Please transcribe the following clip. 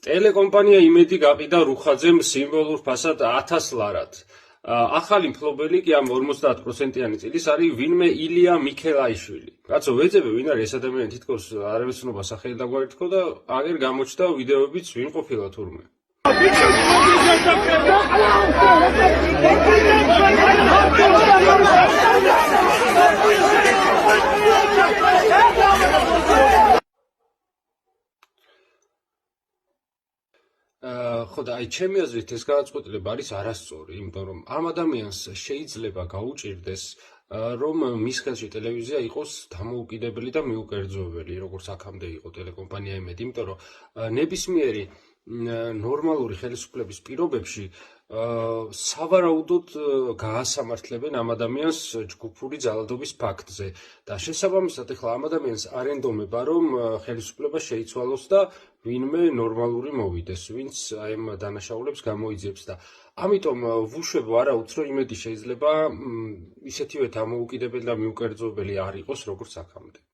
ტელეკომპანია იმედი გაყიდა რუხაძემ სიმბოლურ ფასად 1000 ლარად. ახალი მფლობელი კი ამ 50%-იანი წილის არის ვინმე ილია მიქელაიშვილი. კაცო, ვეძებე ვინ არის ეს ადამიანი, თითქოს არ ეცნობა სახელი და გვარი თქო და აგერ გამოჩნდა ვიდეოებიც ვინ ყოფილა თურმე. ხო და აი ჩემი აზრით ეს გადაწყვეტილება არის არასწორი, იმიტომ რომ ამ ადამიანს შეიძლება გაუჭირდეს რომ მის ხელში ტელევიზია იყოს დამოუკიდებელი და მიუკერძოებელი, როგორც აქამდე იყო ტელეკომპანია იმედი, იმიტომ რომ ნებისმიერი ნორმალური ხელისუფლების პირობებში სავარაუდოდ გაასამართლებენ ამ ადამიანს ჯგუფური ძალადობის ფაქტზე და შესაბამისად ახლა ამ ადამიანს არ ენდომება რომ ხელისუფლება შეიცვალოს და ვინმე ნორმალური მოვიდეს, ვინც აი ამ დანაშაულებს გამოიძიებს და ამიტომ ვუშვებო არაუდს რომ იმედი შეიძლება ისეთივე დამოუკიდებელი და მიუკერძოებელი არ იყოს როგორც აქამდე.